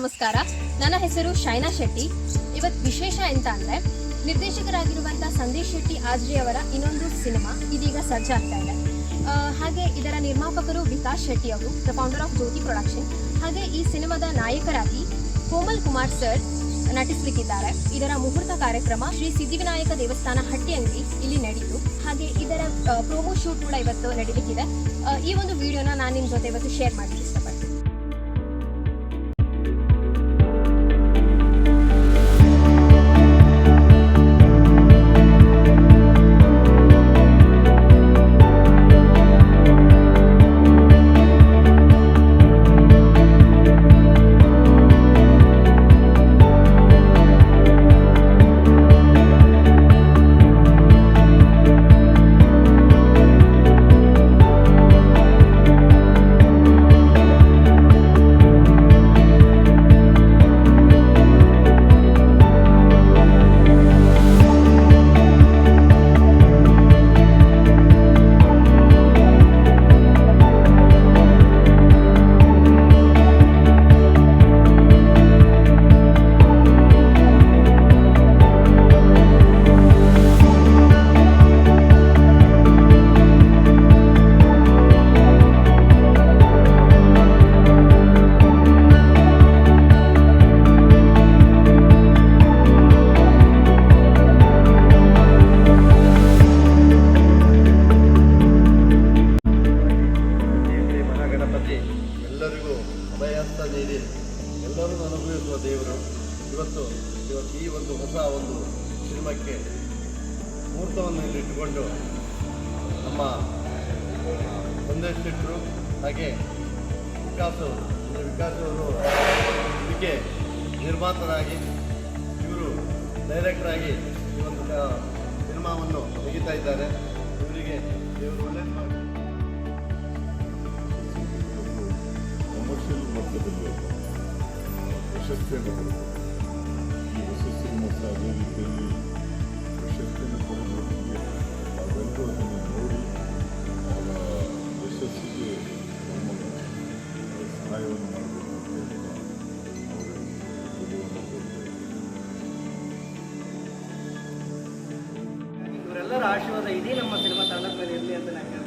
ನಮಸ್ಕಾರ. ನನ್ನ ಹೆಸರು ಶೈನಾ ಶೆಟ್ಟಿ. ಇವತ್ತು ವಿಶೇಷ ಎಂತ ಅಂದರೆ ನಿರ್ದೇಶಕರಾಗಿರುವಂಥ ಸಂದೇಶ್ ಶೆಟ್ಟಿ ಆಜ್ರಿ ಅವರ ಇನ್ನೊಂದು ಸಿನಿಮಾ ಇದೀಗ ಸಜ್ಜಾಗ್ತಾ ಇದೆ. ಹಾಗೆ ಇದರ ನಿರ್ಮಾಪಕರು ವಿಕಾಸ್ ಶೆಟ್ಟಿ ಅವರು, the founder of Jyoti production. ಹಾಗೆ ಈ ಸಿನಿಮಾದ ನಾಯಕರಾಗಿ ಕೋಮಲ್ ಕುಮಾರ್ ಸರ್ ನಟಿಸಲಿಕ್ಕಿದ್ದಾರೆ. ಇದರ ಮುಹೂರ್ತ ಕಾರ್ಯಕ್ರಮ ಶ್ರೀ ಸಿದ್ಧಿವಿನಾಯಕ ದೇವಸ್ಥಾನ ಹಟ್ಟಿಯಲ್ಲಿ ಇಲ್ಲಿ ನಡೆಯಿತು. ಹಾಗೆ ಇದರ ಪ್ರೋಮೋ ಶೂಟ್ ಕೂಡ ಇವತ್ತು ನಡೀಲಿಕ್ಕಿದೆ. ಈ ಒಂದು ವಿಡಿಯೋನ ನಾನು ನಿಮ್ಮ ಜೊತೆ ಇವತ್ತು ಶೇರ್ ಮಾಡಲಿಕ್ಕೆ ಇಷ್ಟಪಡ್ತೀನಿ. ಎಲ್ಲರಿಗೂ ಅಭಯಹಸ್ತ ನೀಡಿ ಎಲ್ಲರೂ ಅನುಭವಿಸುವ ದೇವರು ಇವತ್ತು ಈ ಒಂದು ಹೊಸ ಒಂದು ಸಿನಿಮಾಕ್ಕೆ ಮುಹೂರ್ತವನ್ನು ಇಟ್ಟುಕೊಂಡು ನಮ್ಮ ಸಂದೇಶ್ ಶೆಟ್ಟರು ಹಾಗೆ ವಿಕಾಸ್ ಅವರು ಇದಕ್ಕೆ ನಿರ್ಮಾತರಾಗಿ ಇವರು ಡೈರೆಕ್ಟರಾಗಿ ಈ ಒಂದು ಸಿನಿಮಾವನ್ನು ತೆಗಿತಾ ಇದ್ದಾರೆ. ಇವರಿಗೆ ದೇವರು ಒಳ್ಳೆಯದು ಮಾಡಿ ಕಮರ್ಷಿಯಲ್ ಮಟ್ಟದಲ್ಲಿ ಪ್ರಶಸ್ತಿಯನ್ನು ಕೊಡಬೇಕು. ಈ ಯಶಸ್ಸಿನ ಮತ್ತು ಅದೇ ರೀತಿಯಲ್ಲಿ ಪ್ರಶಸ್ತಿಯನ್ನು ಕೊಡಬೇಕಿದೆ. ನಾವೆಲ್ಲರೂ ಅದನ್ನು ನೋಡಿ ಅವರ ಯಶಸ್ಸಿಗೆ ನಮ್ಮ ಸಹಾಯವನ್ನು ಮಾಡಬೇಕು ಅಂತ ಇವರೆಲ್ಲರ ಆಶೀರ್ವಾದ ಇಡೀ ನಮ್ಮ ಸಿನಿಮಾ ತಂಡದ ಮೇಲೆ ಇರಲಿ ಅಂತ ನಾನು